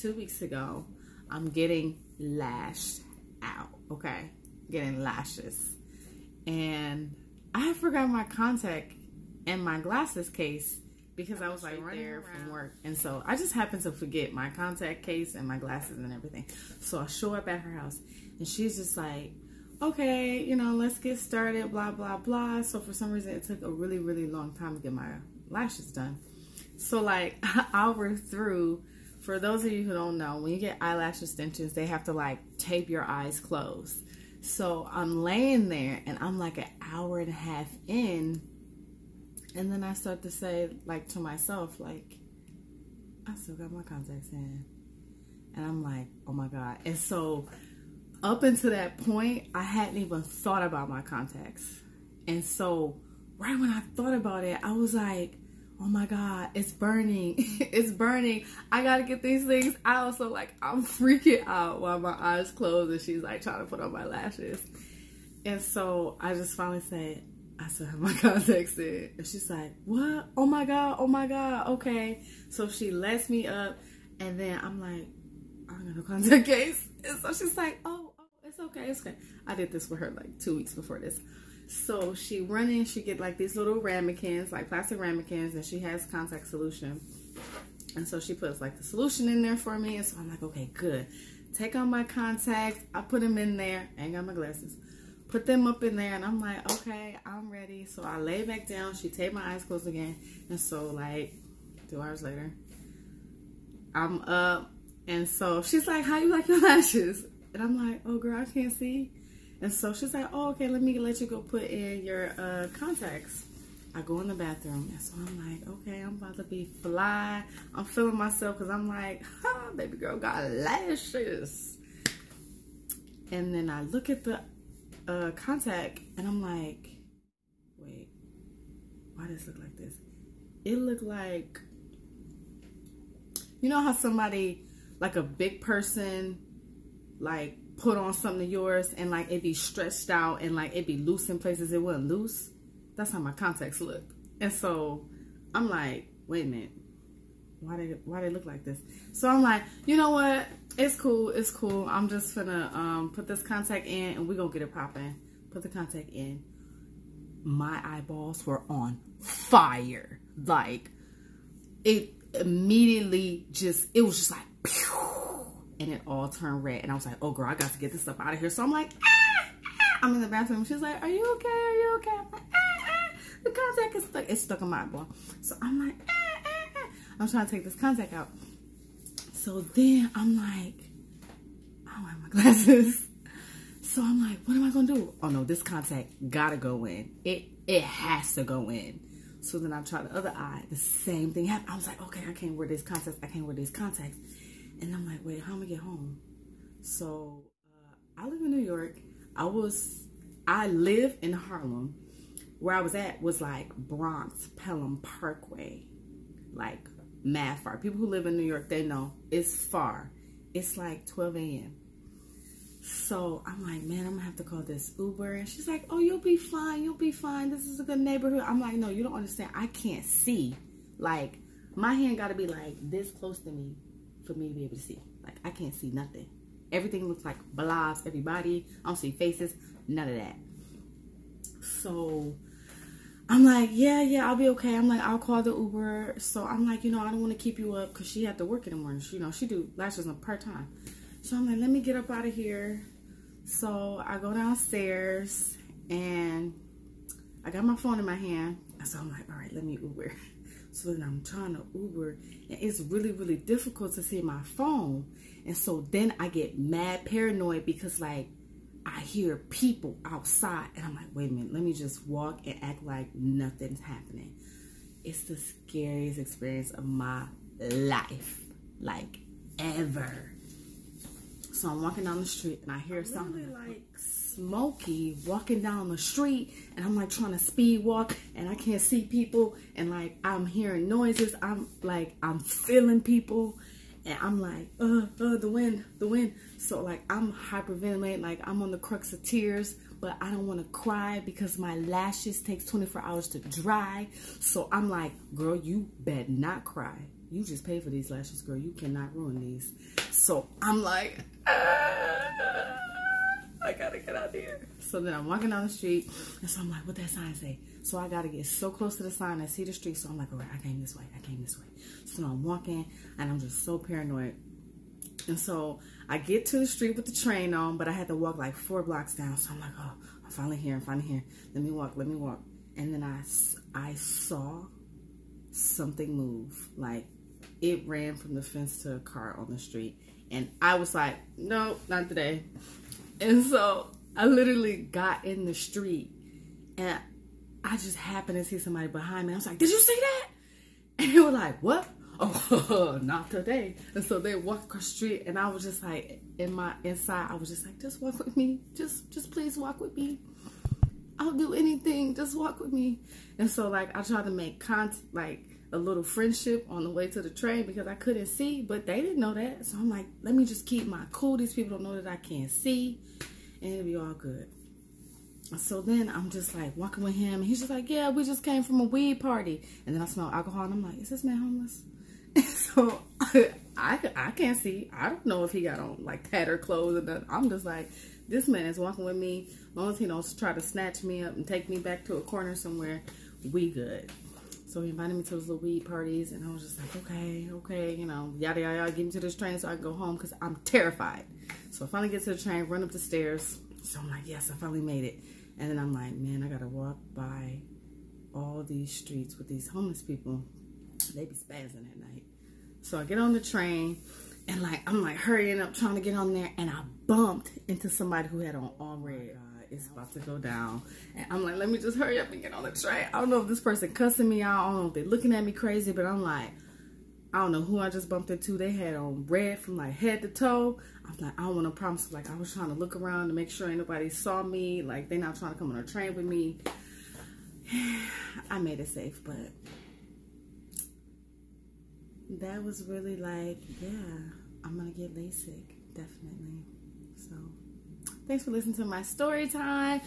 2 weeks ago, I'm getting lashed out, okay? Getting lashes. And I forgot my contact in my glasses case because I was like running there from work. And so I just happened to forget my contact case and my glasses and everything. So I show up at her house and she's just like, okay, you know, let's get started, blah, blah, blah. So for some reason, it took a really, really long time to get my lashes done. So like an hour through, for those of you who don't know, when you get eyelash extensions, they have to like tape your eyes closed. So I'm laying there and I'm like an hour and a half in, and then I start to say like to myself, like, I still got my contacts in. And I'm like, oh my God. And so up until that point, I hadn't even thought about my contacts. And so right when I thought about it, I was like, oh my God, it's burning. It's burning. I gotta get these things out. So like, I'm freaking out while my eyes closed and she's like trying to put on my lashes. And so I just finally said, I still have my contacts in. And she's like, what? Oh my God, okay. So she lets me up and then I'm like, I don't got no contact case. And so she's like, oh, it's okay, it's okay. I did this with her like 2 weeks before this. So she run in, she get like these little ramekins, like plastic ramekins, and she has contact solution. And so she puts like the solution in there for me. And so I'm like, okay, good. Take out my contacts. I put them in there. I ain't got my glasses. Put them up in there and I'm like, okay, I'm ready. So I lay back down. She taped my eyes closed again. And so like 2 hours later, I'm up. And so she's like, how you like your lashes? And I'm like, oh girl, I can't see. And so she's like, oh, okay, let you go put in your contacts. I go in the bathroom. And so I'm like, okay, I'm about to be fly. I'm feeling myself because I'm like, ha, baby girl got lashes. And then I look at the contact and I'm like, wait, why does it look like this? It looked like, you know how somebody, like a big person, like put on something of yours and like it be stretched out and like it be loose in places it wasn't loose? That's how my contacts look. And so I'm like, wait a minute, why they look like this? So I'm like, you know what? It's cool. I'm just gonna put this contact in and we're gonna get it popping. Put the contact in. My eyeballs were on fire. Like, it immediately it was just like, pew, and it all turned red. And I was like, oh girl, I got to get this stuff out of here. So I'm like, I'm in the bathroom. She's like, are you okay? I'm like, the contact is stuck. It's stuck in my eyeball. So I'm like, I'm trying to take this contact out. So then I'm like, I don't have my glasses. So I'm like, what am I gonna do? Oh no, this contact gotta go in. It has to go in. So then I tried the other eye. The same thing happened. I was like, okay, I can't wear these contacts. And I'm like, wait, how am I gonna get home? So I live in New York. I live in Harlem. Where I was at was like Bronx, Pelham Parkway, like mad far. People who live in New York, they know it's far. It's like 12 a.m. So I'm like, man, I'm gonna have to call this Uber. And she's like, oh, you'll be fine. This is a good neighborhood. I'm like, no, you don't understand. I can't see. Like, my hand gotta be like this close to me for me to be able to see. Like, I can't see nothing. Everything looks like blobs, everybody. I don't see faces, none of that. So I'm like, yeah, I'll be okay. I'm like, I'll call the Uber. So I'm like, you know, I don't want to keep you up because she had to work in the morning. You know, she do lashes on part-time. So I'm like, let me get up out of here. So I go downstairs and I got my phone in my hand. So I'm like, all right, let me Uber. So then I'm trying to Uber and it's really, really difficult to see my phone. And so then I get mad paranoid because like I hear people outside and I'm like, wait a minute, let me just walk and act like nothing's happening. It's the scariest experience of my life, like ever. So I'm walking down the street and I hear something like Smokey walking down the street and I'm like trying to speed walk and I can't see people and like I'm hearing noises. I'm feeling people and I'm like, the wind. So like I'm hyperventilating, like I'm on the crux of tears, but I don't want to cry because my lashes takes 24 hours to dry. So I'm like, girl, you better not cry. you just pay for these lashes, girl. You cannot ruin these. So I'm like, I gotta get out here. So then I'm walking down the street, and so I'm like, what that sign say? So I gotta get so close to the sign and see the street. So I'm like, all right, I came this way. So I'm walking, and I'm just so paranoid. And so I get to the street with the train on, but I had to walk like 4 blocks down. So I'm like, oh, I'm finally here. Let me walk. And then I saw something move. Like, it ran from the fence to a car on the street. And I was like, no, not today. And so I literally got in the street, and I just happened to see somebody behind me. I was like, did you see that? And they were like, what? Oh, not today. And so they walked across the street, and I was just like, inside, I was just like, just walk with me. Just please walk with me. I'll do anything. Just walk with me. And so, like, I tried to make like a little friendship on the way to the train because I couldn't see, but they didn't know that. So I'm like, let me just keep my cool. These people don't know that I can't see, and it'll be all good. So then I'm just like walking with him, and he's just like, yeah, we just came from a weed party. And then I smell alcohol, and I'm like, is this man homeless? And so I can't see. I don't know if he got on like tattered clothes or nothing. I'm just like, this man is walking with me. As long as he don't try to snatch me up and take me back to a corner somewhere, we good. So he invited me to his little weed parties, and I was just like, okay, you know, yada, yada, yada, get me to this train so I can go home because I'm terrified. So I finally get to the train, run up the stairs. So I'm like, yes, I finally made it. And then I'm like, man, I got to walk by all these streets with these homeless people. They be spazzing at night. So I get on the train, and like, I'm like hurrying up, trying to get on there, and I bumped into somebody who had on all red. It's about to go down. And I'm like, let me just hurry up and get on the train. I don't know if this person cussing me out. I don't know if they're looking at me crazy, but I'm like, I don't know who I just bumped into. They had on red from like head to toe. I'm like, I don't want to promise. Like, I was trying to look around to make sure ain't nobody saw me. Like, they're not trying to come on a train with me. I made it safe, but that was really like, yeah, I'm going to get LASIK, definitely. So thanks for listening to my story time.